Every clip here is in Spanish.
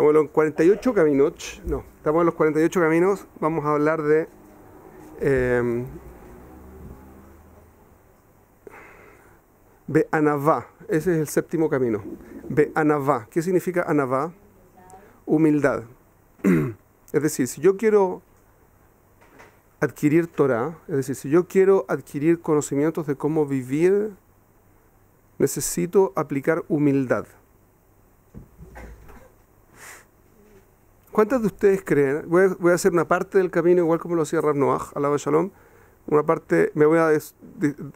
Estamos en los 48 caminos. No, estamos en los 48 caminos. Vamos a hablar de Be'anavá. Ese es el séptimo camino. Be'anavá. ¿Qué significa anavá? Humildad. Es decir, si yo quiero adquirir Torah, es decir, si yo quiero adquirir conocimientos de cómo vivir, necesito aplicar humildad. ¿Cuántos de ustedes creen? Voy a hacer una parte del camino igual como lo hacía Rav Noach, alaba Shalom. Una parte me voy a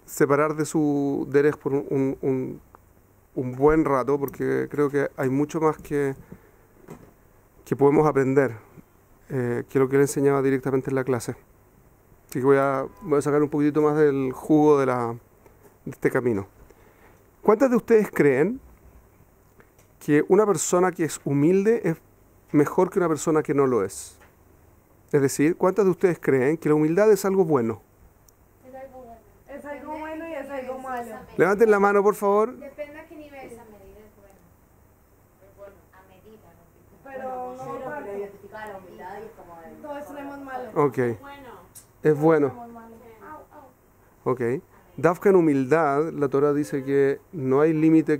separar de su derech por un buen rato, porque creo que hay mucho más que podemos aprender que lo que él enseñaba directamente en la clase. Así que voy a sacar un poquitito más del jugo de este camino. ¿Cuántos de ustedes creen que una persona que es humilde es mejor que una persona que no lo es? Es decir, ¿cuántos de ustedes creen que la humildad es algo bueno? Es algo bueno. Es algo bueno y es algo malo. Levanten la mano, por favor. Depende a qué nivel. Esa medida es buena. Es bueno, a medida, ¿no? Pero no Pero tanto. identificar la humildad y es como el... Todo extremo es malo. Ok, Bueno. es bueno. Extremo es malo. Ok. Dafka en humildad, la Torah dice que no hay límite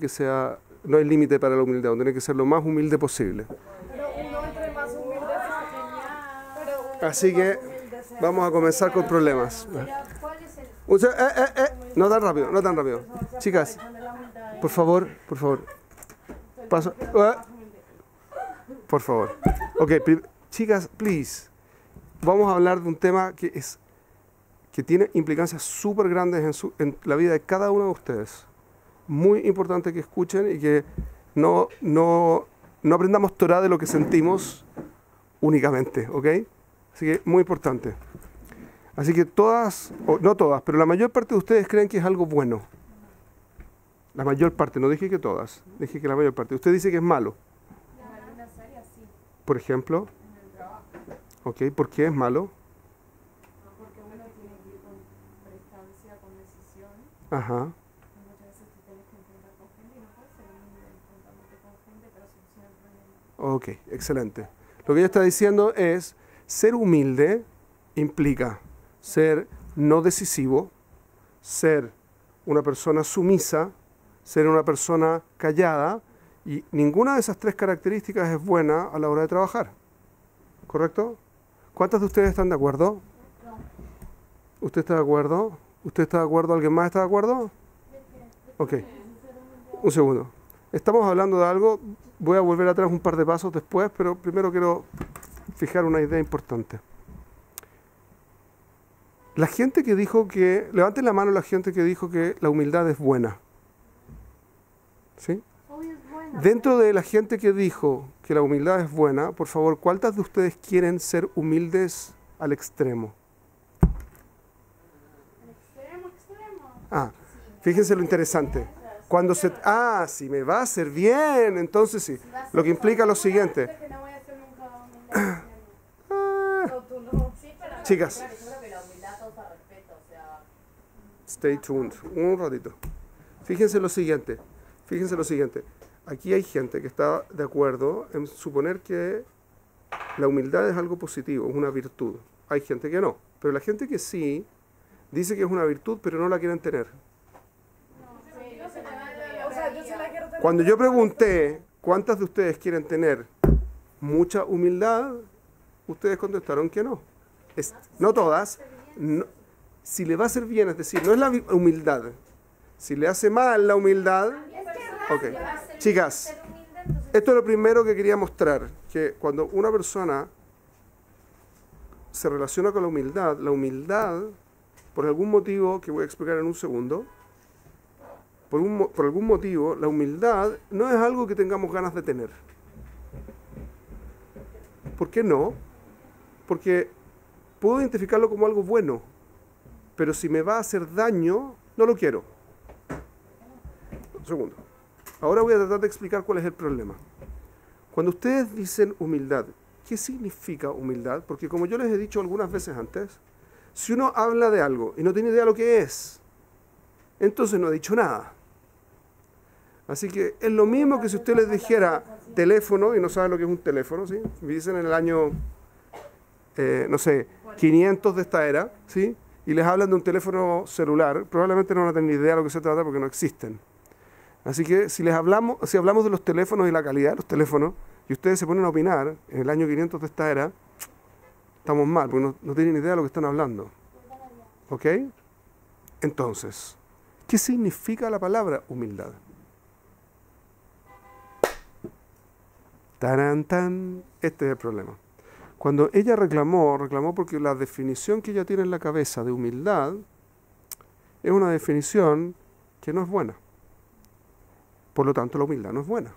para la humildad, tiene que ser lo más humilde posible. Pero uno entre más humilde sea. Pero uno Así entre que más humilde sea. vamos a comenzar con problemas. ¿Cuál es el...? No tan rápido, no tan rápido. Chicas, por favor. Paso. Por favor. Ok, chicas, please. Vamos a hablar de un tema que tiene implicancias súper grandes en la vida de cada uno de ustedes. Muy importante que escuchen y que no aprendamos Torah de lo que sentimos únicamente, ¿ok? Así que muy importante. Así que todas, o no todas, pero la mayor parte de ustedes creen que es algo bueno. La mayor parte, no dije que todas, dije que la mayor parte. Usted dice que es malo. En algunas áreas sí. Por ejemplo, En el trabajo. ¿ok? ¿Por qué es malo? Porque uno tiene que ir con prestancia, con decisión. Ajá. Y muchas veces te tienes que enfrentar con gente y no puedes ser humilde enfrentándote con gente para solucionar el problema. Ok, excelente. Lo que ella está diciendo es, ser humilde implica ser no decisivo, ser una persona sumisa, ser una persona callada, y ninguna de esas tres características es buena a la hora de trabajar. ¿Correcto? ¿Cuántos de ustedes están de acuerdo? ¿Usted está de acuerdo? ¿Usted está de acuerdo? ¿Alguien más está de acuerdo? Ok. Un segundo. Estamos hablando de algo, voy a volver atrás un par de pasos después, pero primero quiero fijar una idea importante. La gente que dijo que, levanten la mano la gente que dijo que la humildad es buena. ¿Sí? Obvio es bueno. Dentro de la gente que dijo que la humildad es buena, por favor, ¿cuántas de ustedes quieren ser humildes al extremo? Fíjense lo interesante. Cuando si me va a hacer bien, entonces sí. Lo que implica lo siguiente. Que no voy a ser nunca humilde. Ah, No, tú no. Sí, pero... Chicas. Claro, yo creo que la humildad causa respeto, o sea... Stay tuned, un ratito. Fíjense lo siguiente. Aquí hay gente que está de acuerdo en suponer que la humildad es algo positivo, es una virtud. Hay gente que no, pero la gente que sí dice que es una virtud, pero no la quieren tener. O sea, yo sí la quiero tener. Cuando yo pregunté cuántas de ustedes quieren tener mucha humildad, ustedes contestaron que no. No todas. No, si le va a hacer bien, es decir, no es la humildad. Si le hace mal la humildad... Ok. Chicas, esto es lo primero que quería mostrar, que cuando una persona se relaciona con la humildad, por algún motivo que voy a explicar en un segundo, por algún motivo, la humildad no es algo que tengamos ganas de tener. ¿Por qué no? Porque puedo identificarlo como algo bueno, pero si me va a hacer daño, no lo quiero. Un segundo. Ahora voy a tratar de explicar cuál es el problema. Cuando ustedes dicen humildad, ¿qué significa humildad? Porque como yo les he dicho algunas veces antes, si uno habla de algo y no tiene idea de lo que es, entonces no ha dicho nada. Así que es lo mismo que si usted les dijera, teléfono y no saben lo que es un teléfono, ¿sí? Dicen en el año, no sé, 500 de esta era, ¿sí? Y les hablan de un teléfono celular, probablemente no van a tener ni idea de lo que se trata porque no existen. Así que si hablamos de los teléfonos y la calidad de los teléfonos, y ustedes se ponen a opinar en el año 500 de esta era, estamos mal, porque no tienen idea de lo que están hablando. ¿Ok? Entonces, ¿qué significa la palabra humildad? Tarán, tan. Este es el problema. Cuando ella reclamó porque la definición que ella tiene en la cabeza de humildad es una definición que no es buena. Por lo tanto, la humildad no es buena.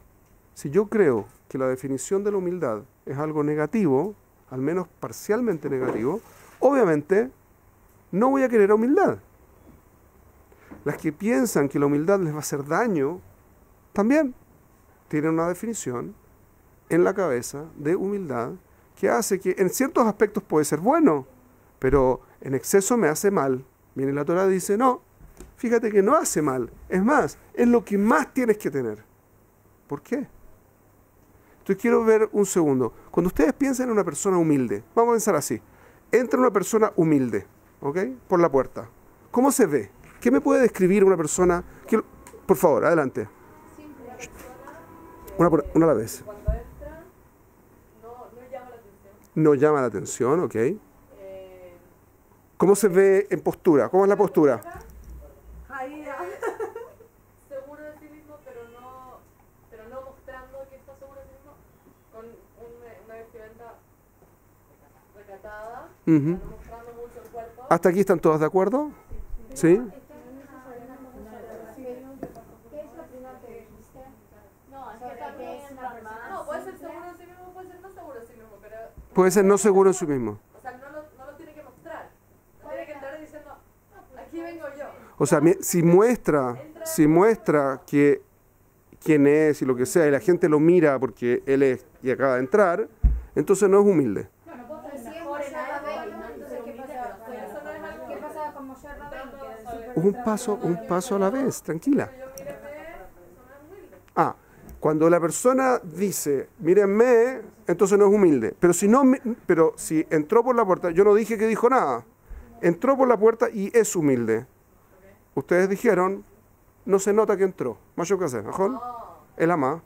Si yo creo que la definición de la humildad es algo negativo, al menos parcialmente negativo, obviamente no voy a querer humildad. Las que piensan que la humildad les va a hacer daño, también tienen una definición en la cabeza de humildad que hace que en ciertos aspectos puede ser bueno, pero en exceso me hace mal. Viene la Torá y dice, no, fíjate que no hace mal. Es más, es lo que más tienes que tener. ¿Por qué? Entonces quiero ver un segundo. Cuando ustedes piensan en una persona humilde, vamos a pensar así. Entra una persona humilde, ¿ok? Por la puerta. ¿Cómo se ve? ¿Qué me puede describir una persona? Por favor, adelante. Una a la vez. Cuando entra, no llama la atención. No llama la atención, ¿ok? ¿Cómo se ve en postura? ¿Cómo es la postura? Seguro de sí mismo, pero no mostrando que está seguro de sí mismo, con una vestimenta recatada, Ujú. no mostrando mucho el cuerpo. ¿Hasta aquí están todos de acuerdo? ¿Sí? ¿Qué es lo primero que dijiste? No, es Sobre que que también es una persona no, puede ser simple. seguro de sí mismo, puede ser no seguro de sí mismo, pero Puede ser no seguro en sí mismo. o sea, no lo tiene que mostrar. No tiene que entrar diciendo, aquí vengo yo. O sea, si muestra que quién es y lo que sea, y la gente lo mira porque él es y acaba de entrar, entonces no es humilde. Pues sí, es Moshe Rabbeinu, entonces ¿qué pasaba con Moshe Rabbeinu? Que era súper Un paso a la vez, tranquila. Yo míreme, persona humilde. Ah, cuando la persona dice, mírenme, entonces no es humilde. Pero si entró por la puerta, yo no dije que dijo nada. Entró por la puerta y es humilde. Ustedes dijeron, no se nota que entró. Mayo que hacer, ¿ajón? El ama.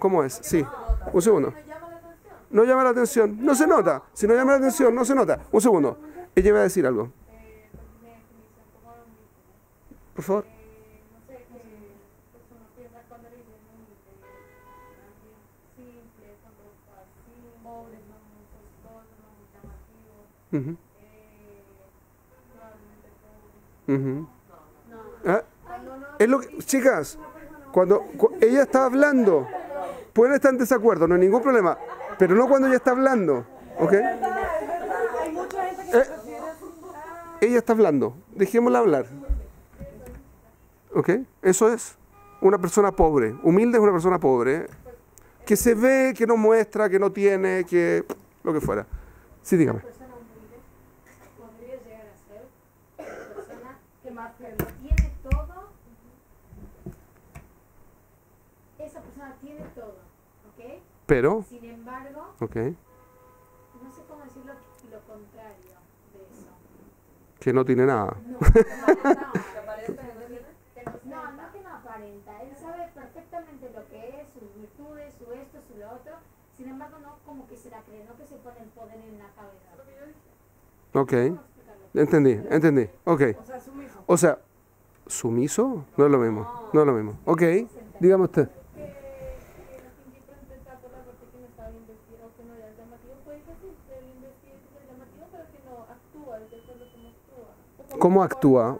¿Cómo es? Sí. Un segundo. No llama la atención. No llama la atención, no se nota. Si no llama la atención, no se nota. Un segundo. Ella iba a decir algo. Por favor. No sé, que uno piensa cuando le dicen humilde, también simple, con ropa así, pobres, no muy costosos, no muy llamativos, Ujú, probablemente pobres. ujú. Ah, es lo que, chicas, cuando ella está hablando, pueden estar en desacuerdo, no hay ningún problema, pero no cuando ella está hablando, ¿ok? Ella está hablando, dejémosla hablar, ¿ok? Eso es una persona pobre, humilde es una persona pobre, que se ve, que no muestra, que no tiene, que lo que fuera. Sí, dígame. persona humilde podría llegar a ser una persona que lo tiene todo. Esa persona tiene todo, ¿ok? Pero, Sin embargo, ok, no sé cómo decir lo contrario de eso. que no tiene nada. No, no que no aparenta. Él sabe perfectamente lo que es, sus virtudes, su esto, su lo otro. Sin embargo, no como que se la cree, no que se pone el poder en la cabeza. Ok, entendí, ok. O sea, ¿sumiso? No es lo mismo, no es lo mismo. Ok, dígame usted. Que no se invita a intentar por la parte que no está bien vestido o que no es llamativo, puede que sí, esté bien vestido y que sea llamativo, pero que no actúa, de acuerdo a cómo actúa.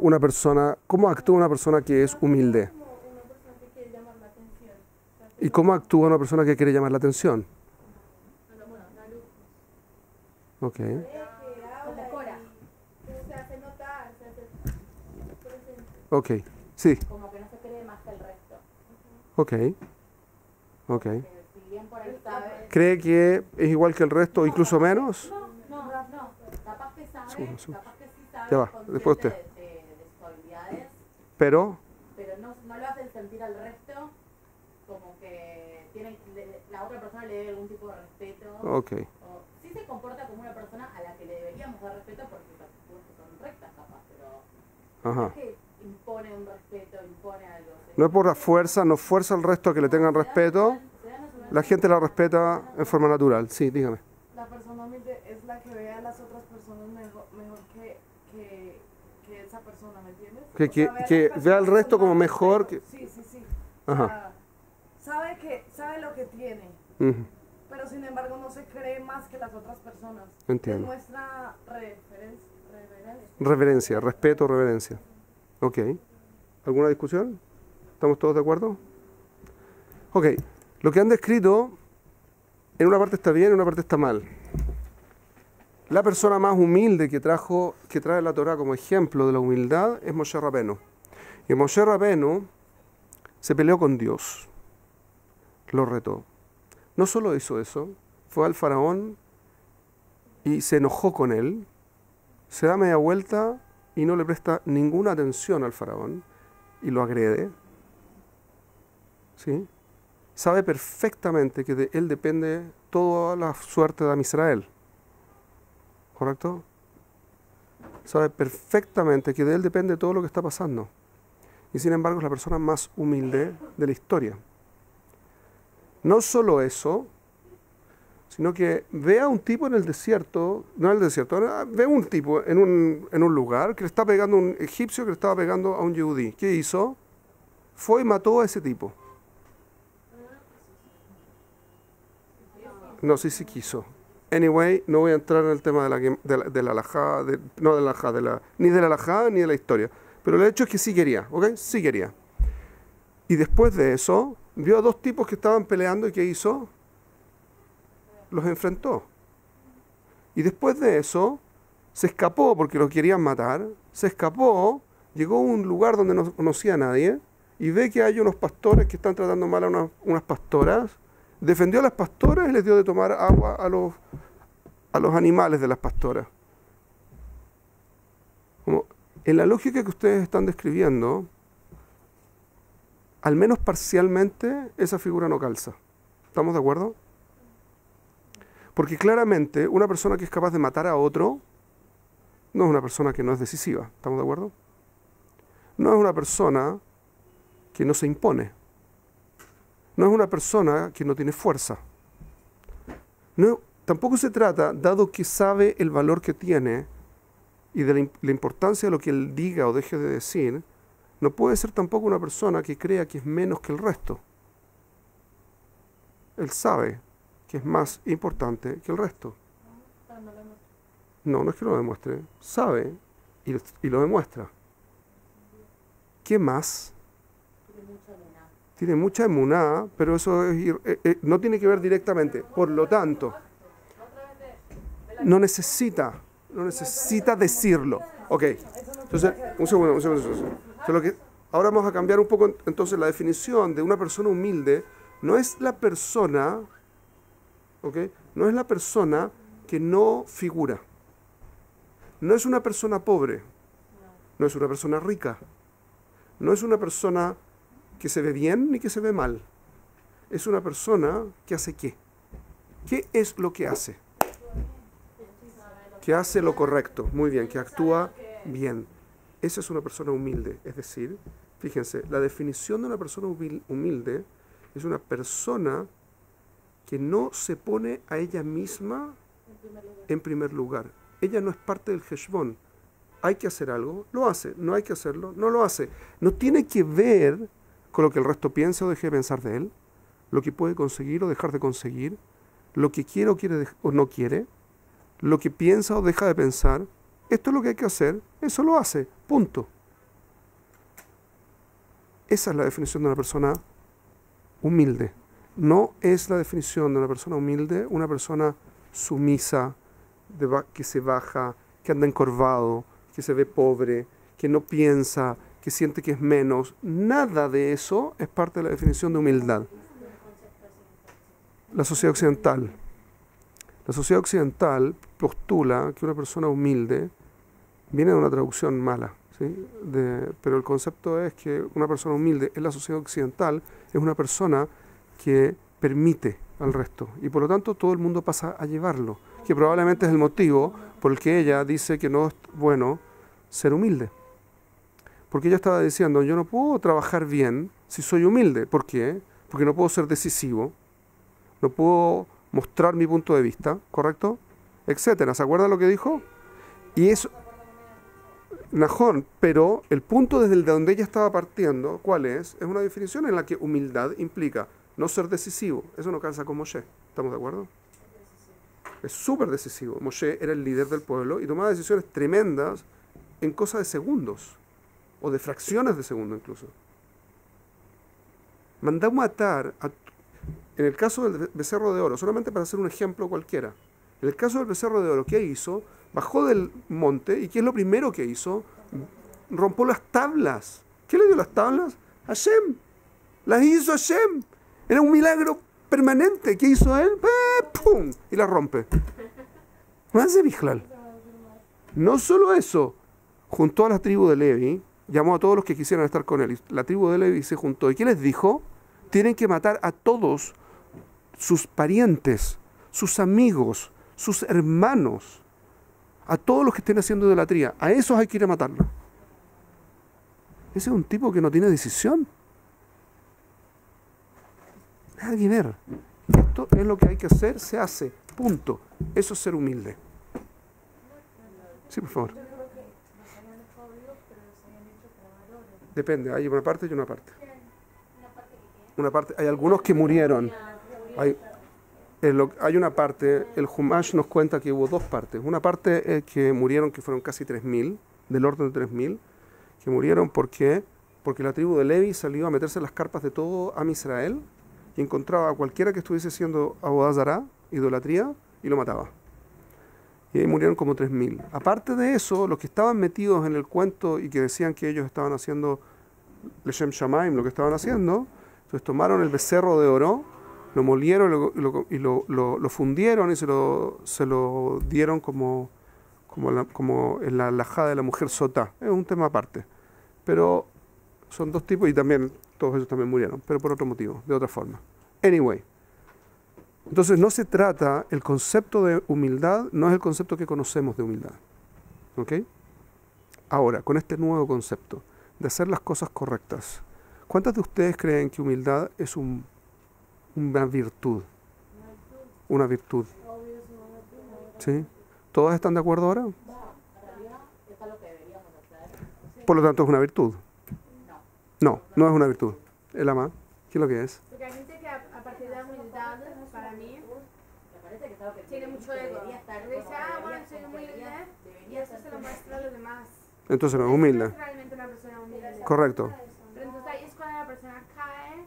¿Cómo actúa una persona que es humilde? Como una persona que quiere llamar la atención. O sea, ¿Y cómo actúa una persona que quiere llamar la atención? Ok, Como Cora. se hace notar, se hace presente. ok, sí, Como que no se cree más que el resto. ok, ok. Pero si bien por ahí sabe. ¿Cree que es igual que el resto o incluso menos? No. Capaz que sabe, Sí. capaz que sí sabe. Ya va, consciente después usted. de sus habilidades, Pero, pero no lo hace sentir al resto como que la otra persona le debe algún tipo de respeto. Ok. O sí se comporta como una persona a la que le deberíamos dar respeto porque las actitudes son rectas capaz, pero Ajá. no es que impone un respeto, impone algo. No es por la fuerza, no fuerza al resto a que le tengan respeto. La gente la respeta en forma natural. Sí, dígame. La persona humilde es la que ve a las otras personas mejor que esa persona, ¿me entiendes? Que vea al resto como mejor. Sí. Ajá. O sea, sabe lo que tiene, Ujú. pero sin embargo no se cree más que las otras personas. Entiendo. Demuestra reverencia. Reverencia, respeto, reverencia. Ok. ¿Alguna discusión? ¿Estamos todos de acuerdo? Ok. Lo que han descrito, en una parte está bien, en una parte está mal. La persona más humilde que trae la Torá como ejemplo de la humildad es Moshe Rabbeinu. Y Moshe Rabbeinu se peleó con Dios. Lo retó. No solo hizo eso, fue al faraón y se enojó con él, se da media vuelta y no le presta ninguna atención al faraón y lo agrede. ¿Sí? Sabe perfectamente que de él depende toda la suerte de Israel. ¿Correcto? Sabe perfectamente que de él depende todo lo que está pasando. Y sin embargo es la persona más humilde de la historia. No solo eso, sino que ve a un tipo en el desierto, no en el desierto, ve a un tipo en un lugar que le está pegando a un egipcio que le estaba pegando a un yehudí. ¿Qué hizo? Fue y mató a ese tipo. No sé si quiso. Anyway, no voy a entrar en el tema de la alajá, no de la alajá, ni de la alajá ni de la historia. Pero el hecho es que sí quería, ¿ok? Sí quería. Y después de eso, vio a dos tipos que estaban peleando y ¿qué hizo? Los enfrentó. Y después de eso, se escapó porque lo querían matar. Se escapó, llegó a un lugar donde no conocía a nadie y ve que hay unos pastores que están tratando mal a unas pastoras. Defendió a las pastoras y les dio de tomar agua a los animales de las pastoras. Como en la lógica que ustedes están describiendo, al menos parcialmente, esa figura no calza. ¿Estamos de acuerdo? Porque claramente una persona que es capaz de matar a otro no es una persona que no es decisiva. ¿Estamos de acuerdo? No es una persona que no se impone. No es una persona que no tiene fuerza. No, tampoco se trata, dado que sabe el valor que tiene y de la importancia de lo que él diga o deje de decir, no puede ser tampoco una persona que crea que es menos que el resto. Él sabe que es más importante que el resto. No es que lo demuestre. Sabe y lo demuestra. ¿Qué más? Tiene mucha emuná, pero eso no tiene que ver directamente. Por lo tanto, no necesita decirlo. Ok, entonces, un segundo. Ahora vamos a cambiar un poco, entonces, la definición de una persona humilde. No es la persona, ¿ok? No es la persona que no figura. No es una persona pobre. No es una persona rica. No es una persona que se ve bien ni que se ve mal. Es una persona que hace ¿qué? ¿Qué es lo que hace? Que hace lo correcto, muy bien, que actúa bien. Esa es una persona humilde. Es decir, fíjense, la definición de una persona humilde es una persona que no se pone a ella misma en primer lugar. Ella no es parte del heshbon. Hay que hacer algo, lo hace. No hay que hacerlo, no lo hace. No tiene que ver con lo que el resto piensa o deje de pensar de él, lo que puede conseguir o dejar de conseguir, lo que quiere o no quiere, lo que piensa o deja de pensar. Esto es lo que hay que hacer, eso lo hace, punto. Esa es la definición de una persona humilde. No es la definición de una persona humilde, una persona sumisa, que se baja, que anda encorvado, que se ve pobre, que no piensa, que siente que es menos. Nada de eso es parte de la definición de humildad. La sociedad occidental. La sociedad occidental postula que una persona humilde viene de una traducción mala, ¿sí? Pero el concepto es que una persona humilde en la sociedad occidental es una persona que permite al resto y por lo tanto todo el mundo pasa a llevarlo, que probablemente es el motivo por el que ella dice que no es bueno ser humilde. Porque ella estaba diciendo, yo no puedo trabajar bien si soy humilde. ¿Por qué? Porque no puedo ser decisivo, no puedo mostrar mi punto de vista, ¿correcto? Etcétera. ¿Se acuerdan lo que dijo? Y eso, Najón, pero el punto desde donde ella estaba partiendo, ¿cuál es? Es una definición en la que humildad implica no ser decisivo. Eso no calza con Moshe. ¿Estamos de acuerdo? Es súper decisivo. Moshe era el líder del pueblo y tomaba decisiones tremendas en cosas de segundos, o de fracciones de segundo incluso. Mandó matar, en el caso del becerro de oro, solamente para hacer un ejemplo cualquiera, en el caso del becerro de oro, ¿qué hizo? Bajó del monte y ¿qué es lo primero que hizo? Rompió las tablas. ¿Qué le dio las tablas? Hashem. Las hizo Hashem. Era un milagro permanente. ¿Qué hizo él? ¡Pum! Y las rompe. Más de Bijlal. No solo eso, juntó a la tribu de Levi, llamó a todos los que quisieran estar con él. La tribu de Levi se juntó. ¿Y qué les dijo? Tienen que matar a todos sus parientes, sus amigos, sus hermanos, a todos los que estén haciendo idolatría. A esos hay que ir a matarlos. Ese es un tipo que no tiene decisión. Nada que ver. Esto es lo que hay que hacer, se hace. Punto. Eso es ser humilde. Sí, por favor. Depende, hay una parte y una parte. Una parte, hay algunos que murieron. Hay una parte, el Humash nos cuenta que hubo dos partes. Una parte que murieron, que fueron casi 3.000, del orden de 3.000, que murieron porque la tribu de Levi salió a meterse en las carpas de todo Am Israel y encontraba a cualquiera que estuviese haciendo Avodah Zará, idolatría, y lo mataba. Y ahí murieron como 3.000. Aparte de eso, los que estaban metidos en el cuento y que decían que ellos estaban haciendo Leshem Shamaim, lo que estaban haciendo, entonces tomaron el becerro de oro, lo molieron y lo fundieron y se lo dieron como en la halajá de la mujer sotá. Es un tema aparte. Pero son dos tipos y también todos ellos también murieron, pero por otro motivo, de otra forma. Anyway. Entonces no se trata, el concepto de humildad no es el concepto que conocemos de humildad. ¿Ok? Ahora, con este nuevo concepto de hacer las cosas correctas, ¿cuántos de ustedes creen que humildad es una virtud? Una virtud. ¿Sí? ¿Todos están de acuerdo ahora? Por lo tanto, es una virtud. No, no es una virtud. ¿El ama? ¿Qué es lo que es? Porque hay gente que a partir de la humildad, para mí, tiene mucho ego. Dice, bueno, soy humilde, y eso se lo muestra a los demás. Entonces no es humilde. No es realmente una persona humilde. Correcto. Pero entonces ahí es cuando la persona cae.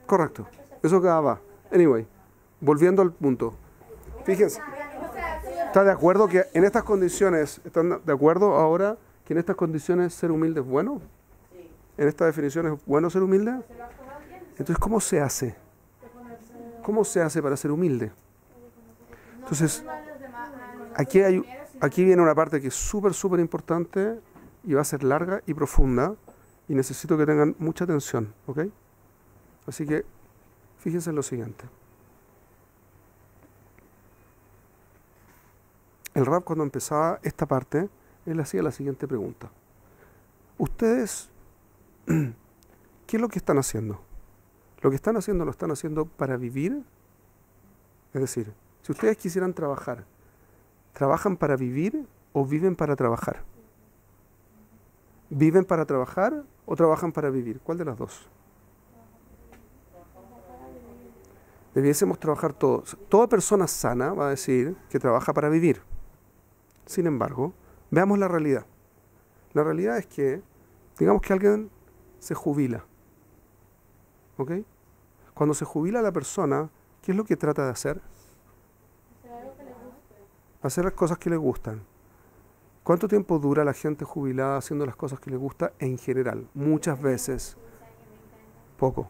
Correcto. Eso queda va. Anyway, volviendo al punto. Fíjense. ¿Está de acuerdo que en estas condiciones, están de acuerdo ahora que en estas condiciones ser humilde es bueno? ¿En esta definición es bueno ser humilde? Entonces, ¿cómo se hace? ¿Cómo se hace para ser humilde? Entonces, aquí viene una parte que es súper, súper importante y va a ser larga y profunda y necesito que tengan mucha atención, ¿ok? Así que, fíjense en lo siguiente. El Rab, cuando empezaba esta parte, él hacía la siguiente pregunta. Ustedes, ¿qué es lo que están haciendo? ¿Lo que están haciendo lo están haciendo para vivir? Es decir, si ustedes quisieran trabajar, ¿trabajan para vivir o viven para trabajar? ¿Viven para trabajar o trabajan para vivir? ¿Cuál de las dos? Debiésemos trabajar todos. Toda persona sana va a decir que trabaja para vivir. Sin embargo, veamos la realidad. La realidad es que, digamos que alguien se jubila. ¿Ok? Cuando se jubila la persona, ¿qué es lo que trata de hacer? Hacer las cosas que le gustan. ¿Cuánto tiempo dura la gente jubilada haciendo las cosas que le gusta en general? Muchas veces. Poco.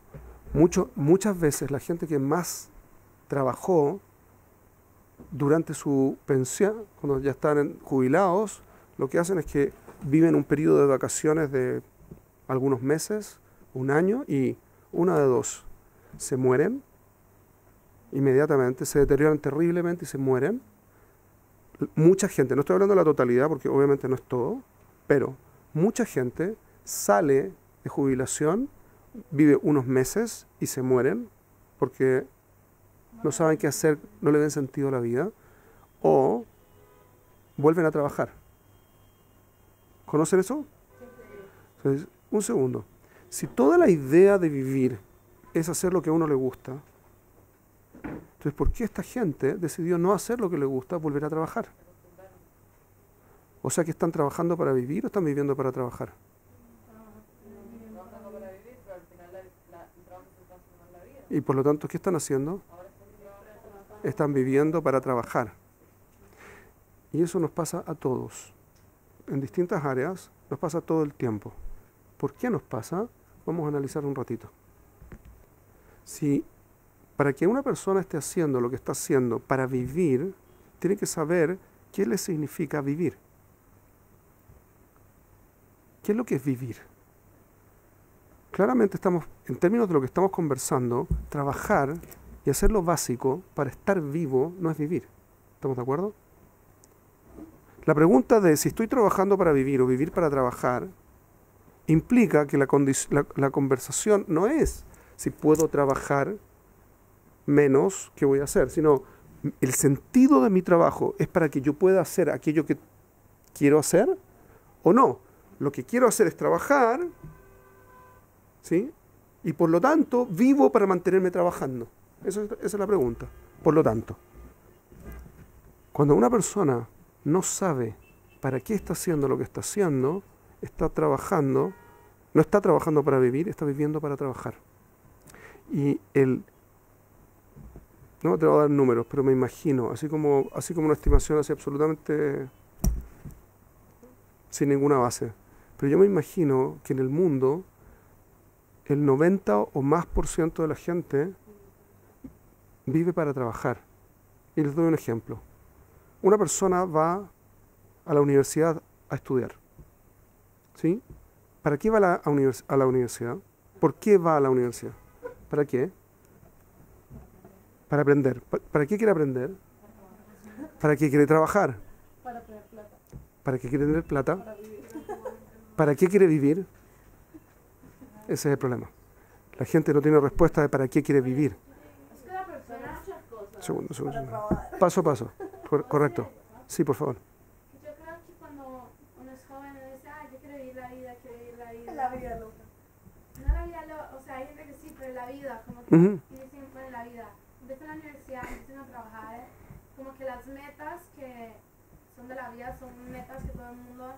Muchas veces la gente que más trabajó durante su pensión, cuando ya están jubilados, lo que hacen es que viven un periodo de vacaciones de algunos meses, un año, y una de dos, se mueren inmediatamente, se deterioran terriblemente y se mueren. Mucha gente, no estoy hablando de la totalidad porque obviamente no es todo, pero mucha gente sale de jubilación, vive unos meses y se mueren porque no saben qué hacer, no le ven sentido a la vida, o vuelven a trabajar. ¿Conocen eso? Entonces, un segundo. Si toda la idea de vivir es hacer lo que a uno le gusta, entonces ¿por qué esta gente decidió no hacer lo que le gusta, volver a trabajar? O sea, que están trabajando para vivir o están viviendo para trabajar. Trabajando para vivir, pero al final el trabajo se transforma en la vida. Y por lo tanto, ¿qué están haciendo? Están viviendo para trabajar. Y eso nos pasa a todos. En distintas áreas, nos pasa todo el tiempo. ¿Por qué nos pasa? Vamos a analizar un ratito. Si para que una persona esté haciendo lo que está haciendo para vivir, tiene que saber qué le significa vivir. ¿Qué es lo que es vivir? Claramente estamos, en términos de lo que estamos conversando, trabajar y hacer lo básico para estar vivo no es vivir. ¿Estamos de acuerdo? La pregunta de si estoy trabajando para vivir o vivir para trabajar implica que la conversación no es si puedo trabajar menos, ¿qué voy a hacer? Sino el sentido de mi trabajo es para que yo pueda hacer aquello que quiero hacer o no. Lo que quiero hacer es trabajar, ¿sí? Y por lo tanto vivo para mantenerme trabajando. Esa es la pregunta. Por lo tanto, cuando una persona no sabe para qué está haciendo lo que está haciendo, está trabajando, no está trabajando para vivir, está viviendo para trabajar. Y no te voy a dar números, pero me imagino, así como una estimación así absolutamente sin ninguna base, pero yo me imagino que en el mundo el 90 o más % de la gente vive para trabajar. Y les doy un ejemplo. Una persona va a la universidad a estudiar. ¿Sí? ¿Para qué va a la universidad? ¿Por qué va a la universidad? ¿Para qué? Para aprender. ¿Para qué quiere aprender? ¿Para qué quiere trabajar? Para tener plata. ¿Para qué quiere tener plata? Para vivir. ¿Para qué quiere vivir? Ese es el problema. La gente no tiene respuesta de para qué quiere vivir. Es que la persona, Segundo. Para trabajar. Paso a paso. Correcto. Sí, por favor. Yo creo que cuando uno es joven, uno dice, yo quiero vivir la vida, quiero vivir la vida. La vida loca. No la vida, o sea, hay gente que sí, pero la vida, como que, Ujú. y dicen, bueno, la vida. Empiezan la universidad, empiezan a trabajar, como que las metas que son de la vida son metas que todo el mundo,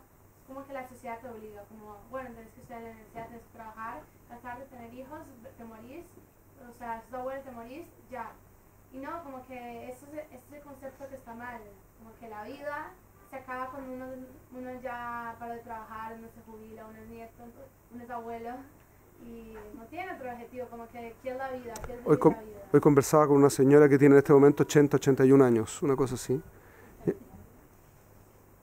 como que la sociedad te obliga, como, bueno, tienes que estudiar en la universidad, tienes que trabajar, casarte, tener hijos, te morís, o sea, sos abuelo, te morís, ya. Y no, como que ese es el concepto que está mal, como que la vida se acaba cuando uno ya para de trabajar, uno se jubila, uno es nieto, uno es abuelo y no tiene otro objetivo, como que ¿qué es la vida? ¿Qué es vivir la vida? Hoy conversaba con una señora que tiene en este momento 81 años, una cosa así.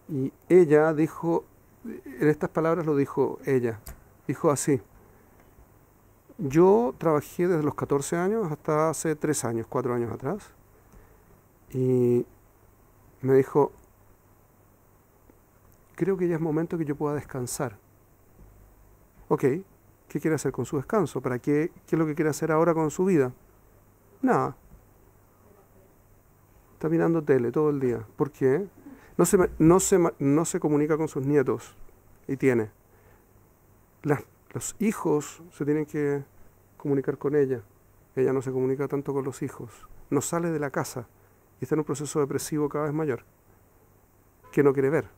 Y ella dijo, en estas palabras lo dijo ella, dijo así: yo trabajé desde los 14 años hasta hace 3 años, 4 años atrás, y me dijo, creo que ya es momento que yo pueda descansar. Ok, ¿qué quiere hacer con su descanso? ¿Para qué? ¿Qué es lo que quiere hacer ahora con su vida? Nada. Está mirando tele todo el día. ¿Por qué? No se comunica con sus nietos y tiene. Los hijos se tienen que comunicar con ella. Ella no se comunica tanto con los hijos. No sale de la casa y está en un proceso depresivo cada vez mayor que no quiere ver.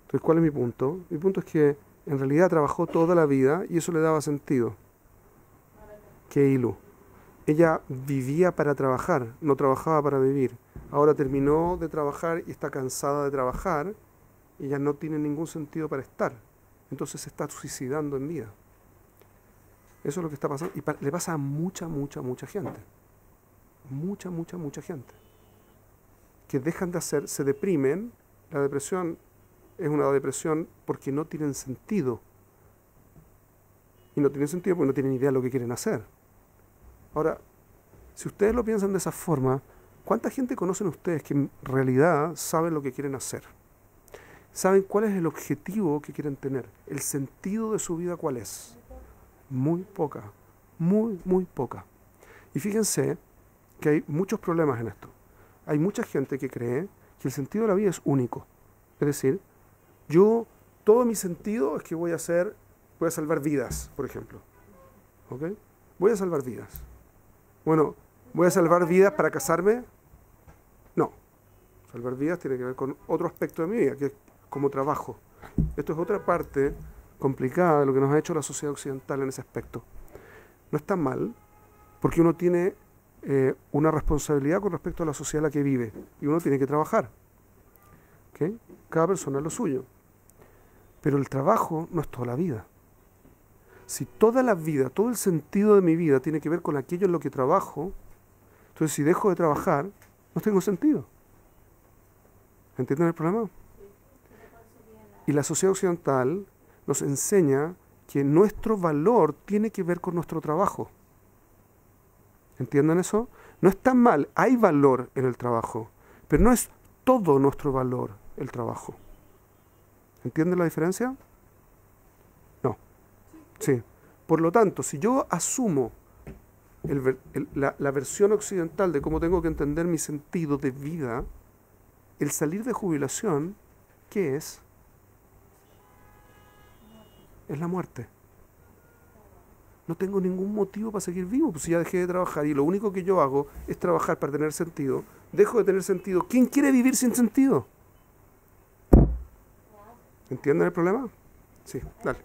Entonces, ¿cuál es mi punto? Mi punto es que en realidad trabajó toda la vida y eso le daba sentido. Qué hilo. Ella vivía para trabajar, no trabajaba para vivir. Ahora terminó de trabajar y está cansada de trabajar y ya no tiene ningún sentido para estar. Entonces se está suicidando en vida. Eso es lo que está pasando y le pasa a mucha gente. Mucha gente. Que dejan de hacer, se deprimen. La depresión es una depresión porque no tienen sentido. Y no tienen sentido porque no tienen idea de lo que quieren hacer. Ahora, Si ustedes lo piensan de esa forma, ¿cuánta gente conocen ustedes que en realidad saben lo que quieren hacer? ¿Saben cuál es el objetivo que quieren tener? ¿El sentido de su vida cuál es? Muy poca, muy poca. Y fíjense que hay muchos problemas en esto. Hay mucha gente que cree que el sentido de la vida es único. Es decir, todo mi sentido es que voy a salvar vidas, por ejemplo. ¿Ok? Voy a salvar vidas. Bueno, ¿voy a salvar vidas para casarme? No. Salvar vidas tiene que ver con otro aspecto de mi vida, que es como trabajo. Esto es otra parte complicada de lo que nos ha hecho la sociedad occidental en ese aspecto. No está mal, porque uno tiene una responsabilidad con respecto a la sociedad en la que vive, y uno tiene que trabajar. ¿Okay? Cada persona es lo suyo. Pero el trabajo no es toda la vida. Si toda la vida, todo el sentido de mi vida tiene que ver con aquello en lo que trabajo, entonces si dejo de trabajar, no tengo sentido. ¿Entienden el problema? Y la sociedad occidental nos enseña que nuestro valor tiene que ver con nuestro trabajo. ¿Entienden eso? No es tan mal, hay valor en el trabajo, pero no es todo nuestro valor el trabajo. ¿Entienden la diferencia? No. Sí. Por lo tanto, si yo asumo la versión occidental de cómo tengo que entender mi sentido de vida, el salir de jubilación, ¿qué es? Es la muerte. No tengo ningún motivo para seguir vivo, pues si ya dejé de trabajar y lo único que yo hago es trabajar para tener sentido, dejo de tener sentido. ¿Quién quiere vivir sin sentido? ¿Entienden el problema? Sí, dale.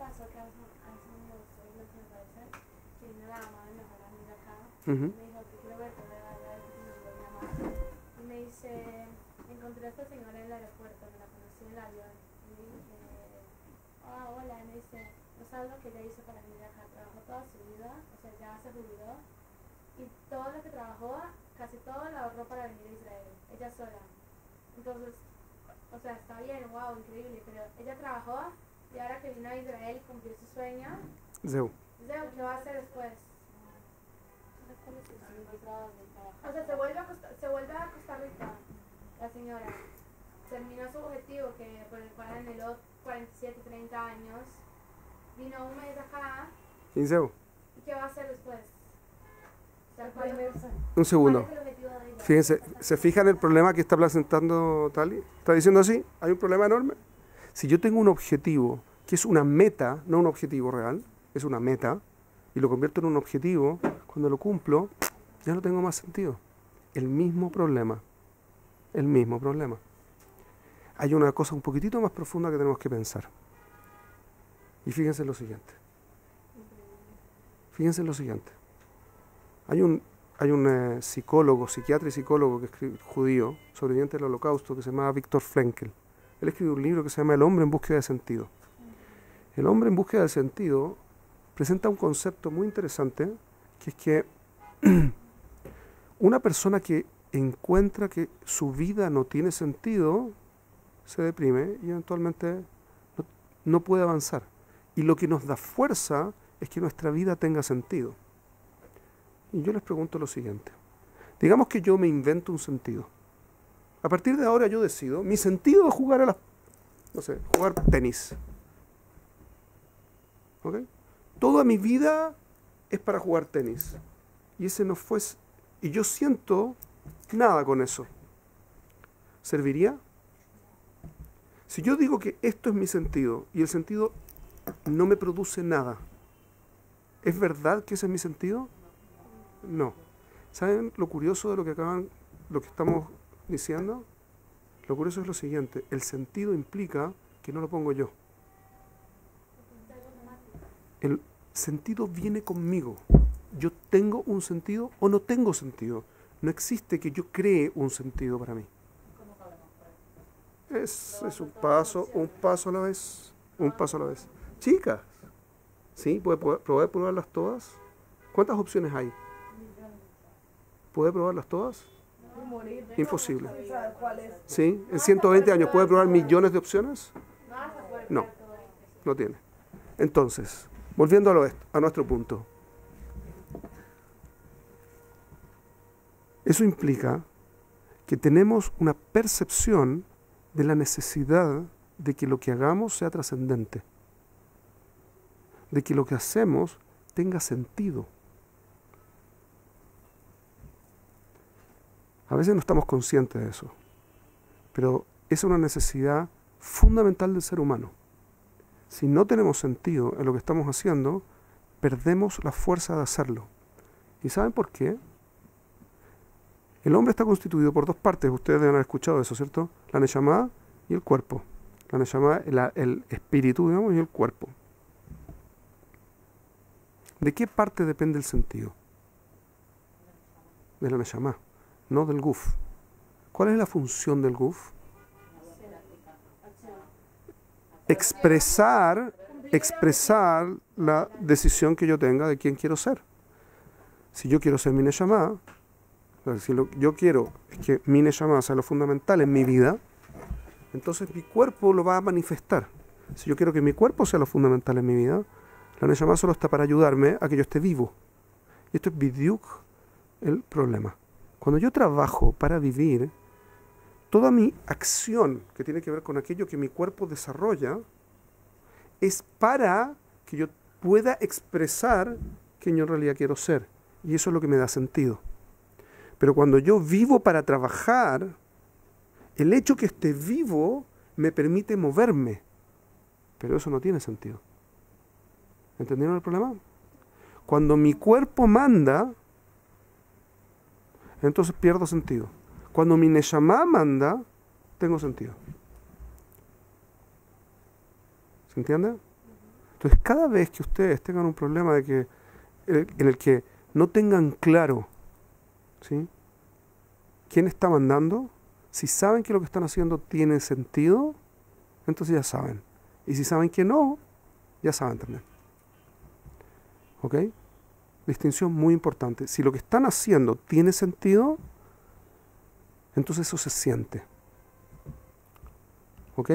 Me dijo que quiero verte, y me dice, encontré a esta señora en el aeropuerto, me la conocí en el avión, y le dije, hola, y me dice, no sabes lo que ella hizo para venir acá, trabajó toda su vida, o sea, ya se jubiló, y todo lo que trabajó, casi todo lo ahorró para venir a Israel, ella sola. Entonces, o sea, está bien, wow, increíble, pero ella trabajó, y ahora que vino a Israel y cumplió su sueño, ¿qué va a hacer después? O sea, se vuelve a Costa Rica, la señora. Terminó su objetivo, por el cual anheló 47, 30 años. Vino un mes acá. ¿Y qué va a hacer después? Un segundo. Fíjense, ¿se fijan el problema que está presentando Tali? ¿Está diciendo así? Hay un problema enorme. Si yo tengo un objetivo, que es una meta, no un objetivo real, es una meta, y lo convierto en un objetivo, cuando lo cumplo, ya no tengo más sentido. El mismo problema. El mismo problema. Hay una cosa un poquitito más profunda que tenemos que pensar. Y fíjense en lo siguiente. Fíjense en lo siguiente. Hay un psicólogo, psiquiatra y psicólogo judío, sobreviviente del Holocausto, que se llama Viktor Frankl. Él escribió un libro que se llama El hombre en búsqueda de sentido. El hombre en búsqueda de sentido presenta un concepto muy interesante, que es que una persona que encuentra que su vida no tiene sentido, se deprime y eventualmente no puede avanzar. Y lo que nos da fuerza es que nuestra vida tenga sentido. Y yo les pregunto lo siguiente. Digamos que yo me invento un sentido. A partir de ahora yo decido, mi sentido es jugar jugar tenis. ¿Ok? Toda mi vida es para jugar tenis. Y y yo siento nada con eso. ¿Serviría? Si yo digo que esto es mi sentido y el sentido no me produce nada, ¿es verdad que ese es mi sentido? No. ¿Saben lo curioso de lo que estamos diciendo? Lo curioso es lo siguiente: el sentido implica que no lo pongo yo. El sentido viene conmigo. Yo tengo un sentido o no tengo sentido. No existe que yo cree un sentido para mí. Es un paso a la vez. Un paso a la vez. Chicas, ¿sí? ¿Puede probarlas todas? ¿Cuántas opciones hay? ¿Puede probarlas todas? Imposible. ¿Sí? ¿En 120 años puede probar millones de opciones? No, no tiene. Entonces, volviendo a nuestro punto. Eso implica que tenemos una percepción de la necesidad de que lo que hagamos sea trascendente, de que lo que hacemos tenga sentido. A veces no estamos conscientes de eso, pero es una necesidad fundamental del ser humano. Si no tenemos sentido en lo que estamos haciendo, perdemos la fuerza de hacerlo. ¿Y saben por qué? El hombre está constituido por dos partes, ustedes deben haber escuchado eso, ¿cierto? La neshama y el cuerpo. La neshama, el espíritu, digamos, y el cuerpo. ¿De qué parte depende el sentido? De la neshama, no del guf. ¿Cuál es la función del guf? Expresar la decisión que yo tenga de quién quiero ser. Si yo quiero ser mi neshama, si yo quiero que mi neshama sea lo fundamental en mi vida, entonces mi cuerpo lo va a manifestar. Si yo quiero que mi cuerpo sea lo fundamental en mi vida, la neshama solo está para ayudarme a que yo esté vivo. Y esto es bidyuk el problema. Cuando yo trabajo para vivir, toda mi acción que tiene que ver con aquello que mi cuerpo desarrolla es para que yo pueda expresar quién yo en realidad quiero ser. Y eso es lo que me da sentido. Pero cuando yo vivo para trabajar, el hecho que esté vivo me permite moverme. Pero eso no tiene sentido. ¿Entendieron el problema? Cuando mi cuerpo manda, entonces pierdo sentido. Cuando mi neshama manda, tengo sentido. ¿Se entiende? Entonces, cada vez que ustedes tengan un problema en el que no tengan claro, ¿sí?, quién está mandando, si saben que lo que están haciendo tiene sentido, entonces ya saben. Y si saben que no, ya saben también. ¿Ok? Distinción muy importante. Si lo que están haciendo tiene sentido, entonces eso se siente. ¿Ok?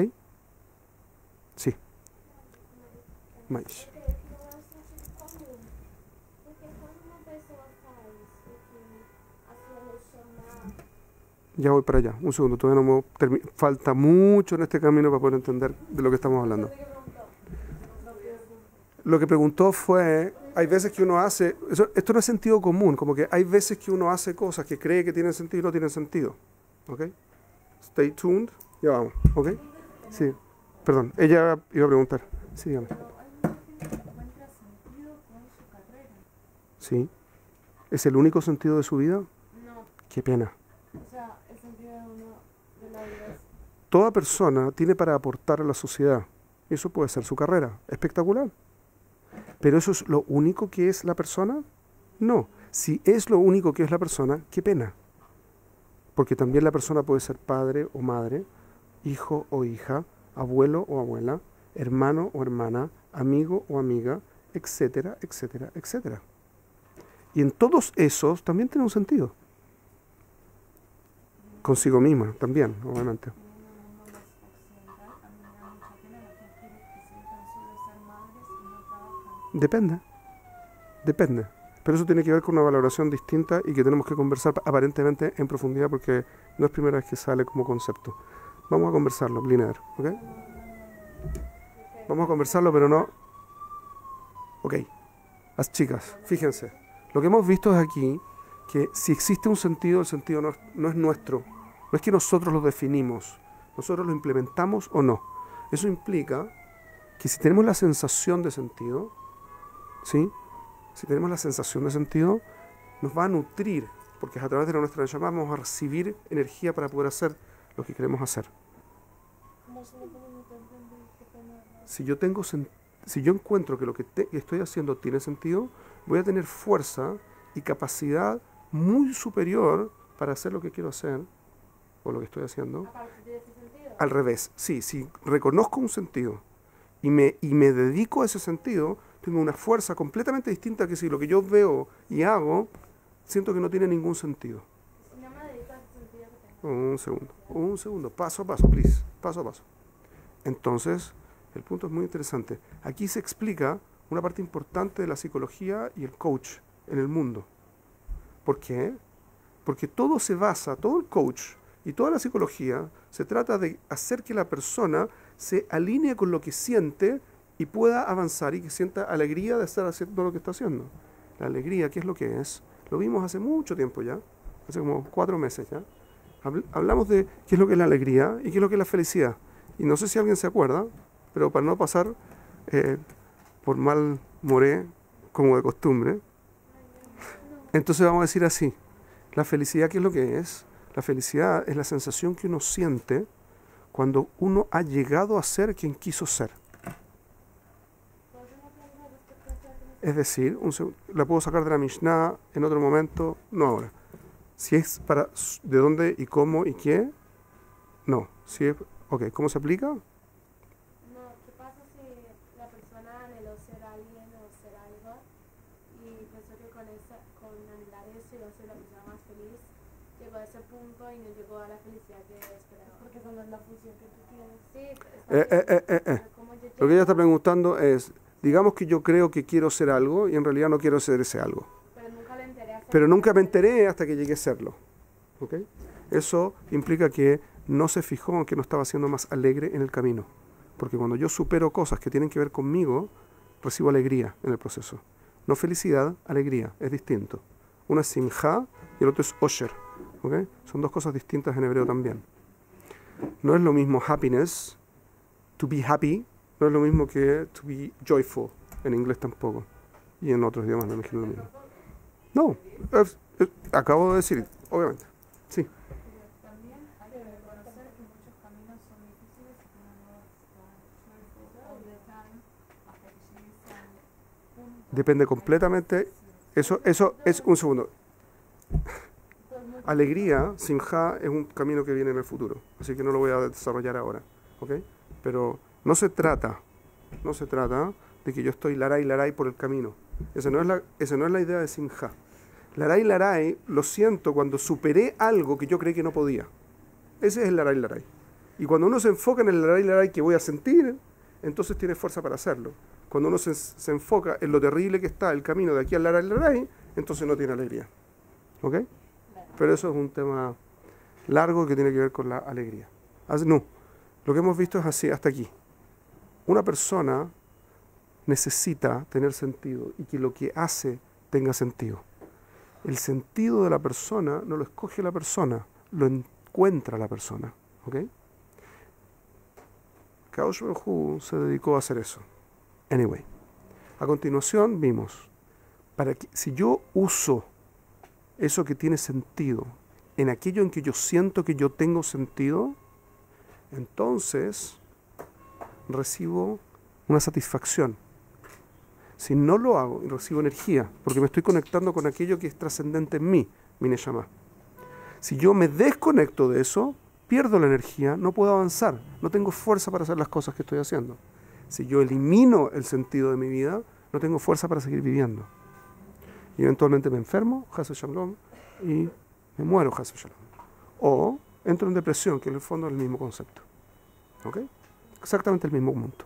Sí. Mais. Ya voy para allá. Un segundo, todavía no falta mucho en este camino para poder entender de lo que estamos hablando. Lo que preguntó fue, hay veces que uno hace, esto no es sentido común, como que hay veces que uno hace cosas que cree que tienen sentido y no tienen sentido. ¿Ok? Stay tuned. Ya vamos. ¿Ok? Sí. Perdón, ella iba a preguntar. Sí, dígame. ¿Encuentra sentido con su carrera? Sí. ¿Es el único sentido de su vida? No. Qué pena. O sea, el sentido de la vida es... Toda persona tiene para aportar a la sociedad. Eso puede ser su carrera. Espectacular. ¿Pero eso es lo único que es la persona? No. Si es lo único que es la persona, qué pena. Porque también la persona puede ser padre o madre, hijo o hija, abuelo o abuela, hermano o hermana, amigo o amiga, etcétera, etcétera, etcétera. Y en todos esos también tiene un sentido. Consigo misma también, obviamente. Depende. Pero eso tiene que ver con una valoración distinta y que tenemos que conversar aparentemente en profundidad porque no es primera vez que sale como concepto. Vamos a conversarlo, Blinder, ¿ok? Vamos a conversarlo, pero no... Ok. Las chicas, fíjense. Lo que hemos visto es aquí que si existe un sentido, el sentido no es nuestro. No es que nosotros lo definimos. Nosotros lo implementamos o no. Eso implica que si tenemos la sensación de sentido, ¿sí?, si tenemos la sensación de sentido, nos va a nutrir, porque a través de nuestra neshama vamos a recibir energía para poder hacer lo que queremos hacer. Si yo encuentro que lo que estoy haciendo tiene sentido, voy a tener fuerza y capacidad muy superior para hacer lo que quiero hacer, o lo que estoy haciendo. Al revés, sí, si reconozco un sentido y me dedico a ese sentido, tengo una fuerza completamente distinta que si lo que yo veo y hago, siento que no tiene ningún sentido. Si no me dedico a ese sentido que tengo. Un segundo, paso a paso, please, paso a paso. Entonces, el punto es muy interesante. Aquí se explica una parte importante de la psicología y el coach en el mundo. ¿Por qué? Porque todo se basa, todo el coach y toda la psicología se trata de hacer que la persona se alinee con lo que siente y pueda avanzar y que sienta alegría de estar haciendo lo que está haciendo. La alegría, ¿qué es lo que es? Lo vimos hace mucho tiempo ya, hace como 4 meses ya. Hablamos de qué es lo que es la alegría y qué es lo que es la felicidad. Y no sé si alguien se acuerda, pero para no pasar por mal moré como de costumbre, entonces vamos a decir así. La felicidad, ¿qué es lo que es? La felicidad es la sensación que uno siente cuando uno ha llegado a ser quien quiso ser. Es decir, la puedo sacar de la Mishnah en otro momento, no ahora. Si es para de dónde y cómo y qué, no. Si es, ok, ¿cómo se aplica? No, ¿qué pasa si la persona anheló ser alguien o ser algo y pensó que con anhelar eso iba a ser la persona más feliz? Llegó a ese punto y no llegó a la felicidad que esperaba. Porque esa no es la función que tú tienes. Sí, Lo que ella está preguntando es, digamos que yo creo que quiero ser algo y en realidad no quiero ser ese algo. Pero nunca me enteré hasta que llegué a serlo. ¿Ok? Eso implica que no se fijó en que no estaba siendo más alegre en el camino. Porque cuando yo supero cosas que tienen que ver conmigo, recibo alegría en el proceso. No felicidad, alegría. Es distinto. Una es simja y el otro es osher. ¿Ok? Son dos cosas distintas en hebreo también. No es lo mismo happiness, to be happy, no es lo mismo que to be joyful. En inglés tampoco. Y en otros idiomas me imagino lo mismo. No, acabo de decir, obviamente. Sí. También hay que reconocer que muchos caminos son difíciles y que uno no está all the time hasta que llegues al punto. Depende completamente. Eso es un segundo. Alegría, simja, es un camino que viene en el futuro. Así que no lo voy a desarrollar ahora. ¿Ok? Pero no se trata de que yo estoy laray por el camino. Esa no es la idea de simja. Laray, lo siento cuando superé algo que yo creí que no podía. Ese es el laray. Y cuando uno se enfoca en el laray que voy a sentir, entonces tiene fuerza para hacerlo. Cuando uno se enfoca en lo terrible que está el camino de aquí al laray, entonces no tiene alegría. ¿Ok? Pero eso es un tema largo que tiene que ver con la alegría. No, lo que hemos visto es así, hasta aquí. Una persona necesita tener sentido y que lo que hace tenga sentido. El sentido de la persona no lo escoge la persona, lo encuentra la persona. ¿Ok? Kaush Baruj Hu se dedicó a hacer eso. Anyway, a continuación vimos, si yo uso eso que tiene sentido en aquello en que yo siento que yo tengo sentido, entonces recibo una satisfacción. Si no lo hago, recibo energía, porque me estoy conectando con aquello que es trascendente en mí, mi neshama. Si yo me desconecto de eso, pierdo la energía, no puedo avanzar, no tengo fuerza para hacer las cosas que estoy haciendo. Si yo elimino el sentido de mi vida, no tengo fuerza para seguir viviendo. Y eventualmente me enfermo, Haz Shalom, y me muero, Haz Shalom. O entro en depresión, que en el fondo es el mismo concepto. ¿Ok? Exactamente el mismo punto.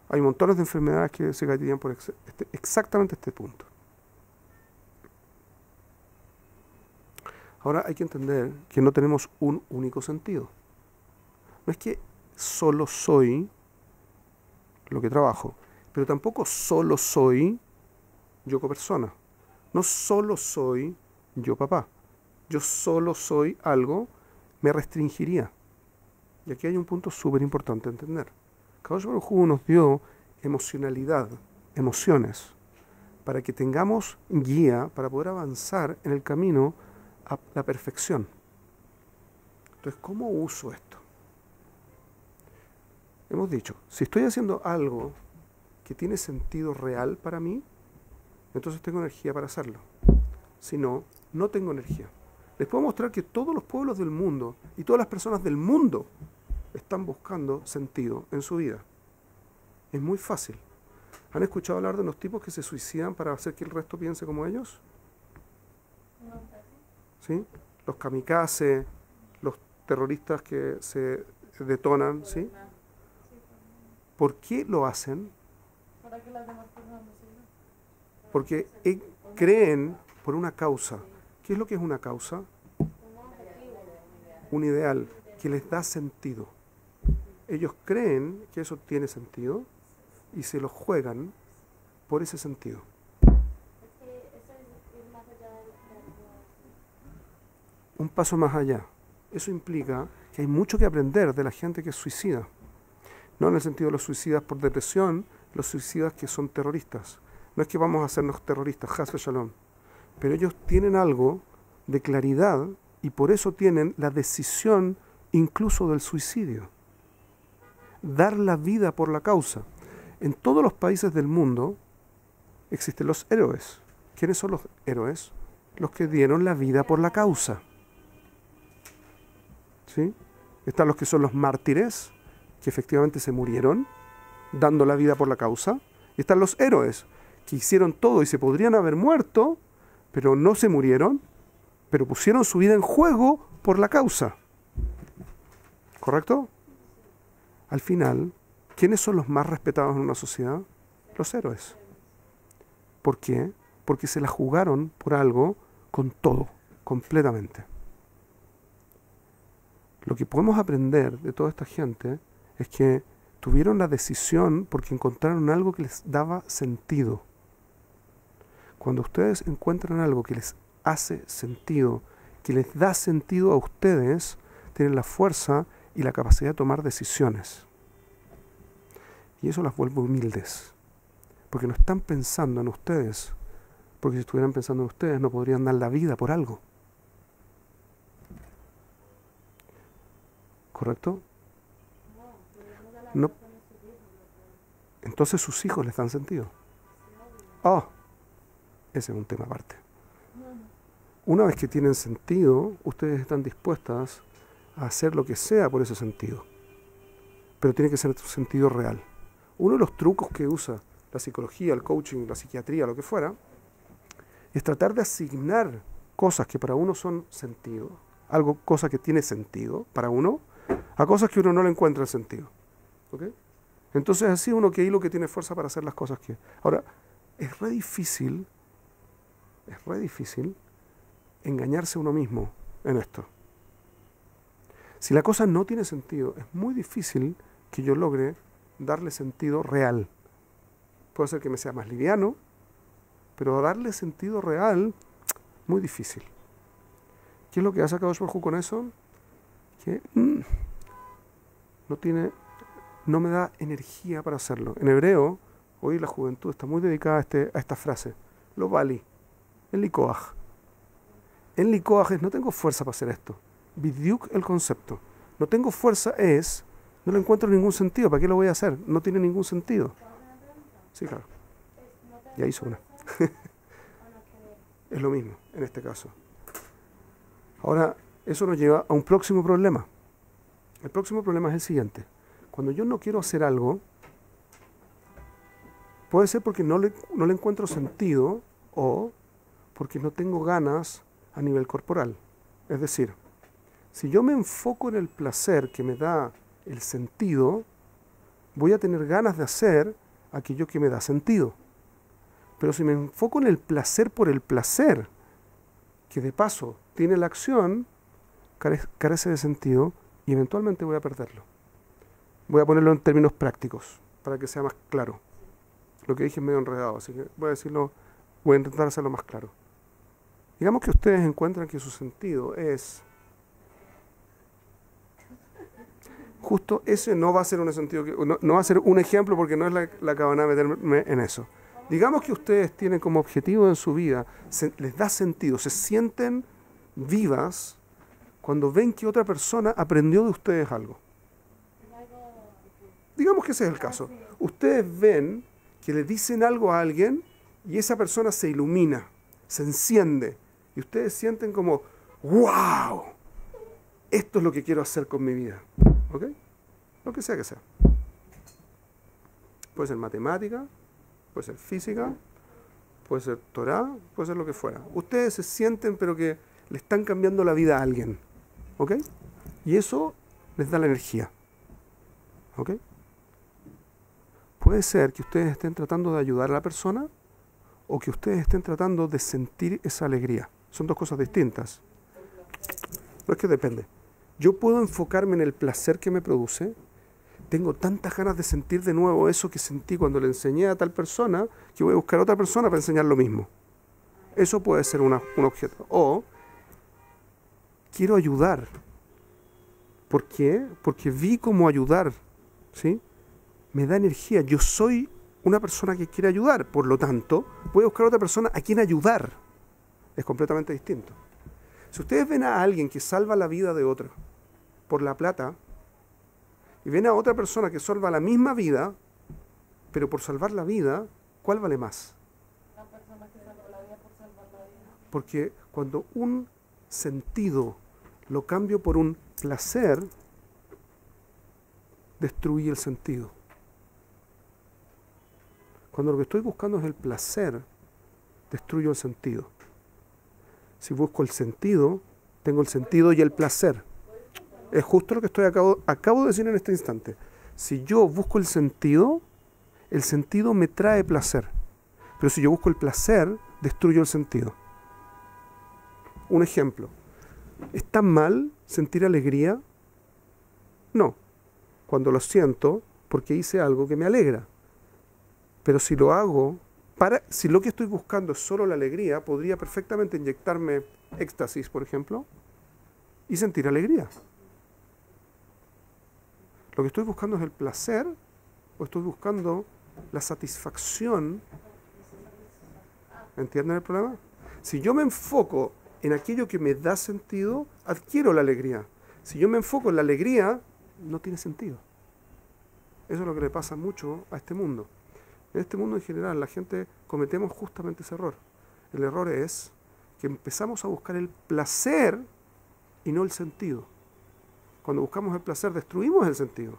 Hay montones de enfermedades que se caerían por exactamente este punto. Ahora hay que entender que no tenemos un único sentido. No es que solo soy lo que trabajo, pero tampoco solo soy yo como persona. No solo soy yo papá. Yo solo soy algo, me restringiría. Y aquí hay un punto súper importante a entender. Kaush Baruj Hu nos dio emocionalidad, emociones, para que tengamos guía para poder avanzar en el camino a la perfección. Entonces, ¿cómo uso esto? Hemos dicho, si estoy haciendo algo que tiene sentido real para mí, entonces tengo energía para hacerlo. Si no, no tengo energía. Les puedo mostrar que todos los pueblos del mundo y todas las personas del mundo están buscando sentido en su vida. Es muy fácil. ¿Han escuchado hablar de los tipos que se suicidan para hacer que el resto piense como ellos? ¿Sí? Los kamikaze, los terroristas que se detonan, ¿sí? ¿Por qué lo hacen? Para que las demás personas no sigan. Porque creen por una causa ¿Qué es lo que es una causa? Un ideal que les da sentido. Ellos creen que eso tiene sentido y se lo juegan por ese sentido. Un paso más allá. Eso implica que hay mucho que aprender de la gente que es suicida. No en el sentido de los suicidas por depresión, los suicidas que son terroristas. No es que vamos a hacernos terroristas, Haz Shalom. Pero ellos tienen algo de claridad y por eso tienen la decisión incluso del suicidio. Dar la vida por la causa. En todos los países del mundo existen los héroes. ¿Quiénes son los héroes? Los que dieron la vida por la causa. ¿Sí? Están los que son los mártires, que efectivamente se murieron, dando la vida por la causa. Y están los héroes, que hicieron todo y se podrían haber muerto, pero no se murieron, pero pusieron su vida en juego por la causa. ¿Correcto? Al final, ¿quiénes son los más respetados en una sociedad? Los héroes. ¿Por qué? Porque se la jugaron por algo con todo, completamente. Lo que podemos aprender de toda esta gente es que tuvieron la decisión porque encontraron algo que les daba sentido. Cuando ustedes encuentran algo que les hace sentido, que les da sentido a ustedes, tienen la fuerza y la capacidad de tomar decisiones. Y eso las vuelve humildes, porque no están pensando en ustedes, porque si estuvieran pensando en ustedes no podrían dar la vida por algo. ¿Correcto? No. Entonces sus hijos les dan sentido. Ese es un tema aparte. Una vez que tienen sentido, ustedes están dispuestas a hacer lo que sea por ese sentido. Pero tiene que ser sentido real. Uno de los trucos que usa la psicología, el coaching, la psiquiatría, lo que fuera, es tratar de asignar cosas que para uno son sentido, cosa que tiene sentido para uno, a cosas que uno no le encuentra el sentido. ¿Ok? Entonces así uno que hilo que tiene fuerza para hacer las cosas que... Ahora, es re difícil engañarse a uno mismo en esto. Si la cosa no tiene sentido, es muy difícil que yo logre darle sentido real. Puede ser que me sea más liviano, pero darle sentido real, muy difícil. ¿Qué es lo que hace Akadosh Baruj Hu con eso? Que no me da energía para hacerlo. En hebreo, hoy la juventud está muy dedicada a esta frase. Lo bali, en likoach. En likoach es, no tengo fuerza para hacer esto. Bidyuk el concepto. No tengo fuerza es, no le encuentro ningún sentido. ¿Para qué lo voy a hacer? No tiene ningún sentido. Sí, claro. Ya hizo una. Es lo mismo en este caso. Ahora, eso nos lleva a un próximo problema. El próximo problema es el siguiente. Cuando yo no quiero hacer algo, puede ser porque no le encuentro sentido o porque no tengo ganas a nivel corporal. Es decir, si yo me enfoco en el placer que me da el sentido, voy a tener ganas de hacer aquello que me da sentido. Pero si me enfoco en el placer por el placer, que de paso tiene la acción, carece de sentido y eventualmente voy a perderlo. Voy a ponerlo en términos prácticos para que sea más claro. Lo que dije es medio enredado, así que voy a intentar hacerlo más claro. Digamos que ustedes encuentran que su sentido es... Justo ese no va a ser un sentido, no va a ser un ejemplo porque no es la cabana meterme en eso. Digamos que ustedes tienen como objetivo en su vida, les da sentido, se sienten vivas cuando ven que otra persona aprendió de ustedes algo. Digamos que ese es el caso. Ustedes ven que le dicen algo a alguien y esa persona se ilumina, se enciende y ustedes sienten como, ¡wow! Esto es lo que quiero hacer con mi vida. ¿Ok? Lo que sea que sea. Puede ser matemática, puede ser física, puede ser Torah, puede ser lo que fuera. Ustedes se sienten pero que le están cambiando la vida a alguien. ¿Ok? Y eso les da la energía. ¿Ok? Puede ser que ustedes estén tratando de ayudar a la persona o que ustedes estén tratando de sentir esa alegría. Son dos cosas distintas. No es que depende. Yo puedo enfocarme en el placer que me produce. Tengo tantas ganas de sentir de nuevo eso que sentí cuando le enseñé a tal persona, que voy a buscar a otra persona para enseñar lo mismo. Eso puede ser un objeto. O quiero ayudar. ¿Por qué? Porque vi cómo ayudar, ¿sí? Me da energía. Yo soy una persona que quiere ayudar. Por lo tanto, voy a buscar a otra persona a quien ayudar. Es completamente distinto. Si ustedes ven a alguien que salva la vida de otro por la plata, y ven a otra persona que salva la misma vida, pero por salvar la vida, ¿cuál vale más? La persona que salva la vida por salvar la vida. Porque cuando un sentido lo cambio por un placer, destruye el sentido. Cuando lo que estoy buscando es el placer, destruyo el sentido. Si busco el sentido, tengo el sentido y el placer. Es justo lo que acabo de decir en este instante. Si yo busco el sentido me trae placer. Pero si yo busco el placer, destruyo el sentido. Un ejemplo. ¿Está mal sentir alegría? No. Cuando lo siento, porque hice algo que me alegra. Pero si lo hago, si lo que estoy buscando es solo la alegría, podría perfectamente inyectarme éxtasis, por ejemplo, y sentir alegría. Lo que estoy buscando es el placer o estoy buscando la satisfacción. ¿Entienden el problema? Si yo me enfoco en aquello que me da sentido, adquiero la alegría. Si yo me enfoco en la alegría, no tiene sentido. Eso es lo que le pasa mucho a este mundo. En este mundo en general, la gente cometemos justamente ese error. El error es que empezamos a buscar el placer y no el sentido. Cuando buscamos el placer, destruimos el sentido.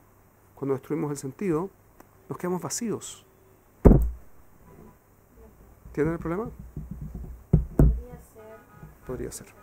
Cuando destruimos el sentido, nos quedamos vacíos. ¿Entienden el problema? Podría ser. Podría ser.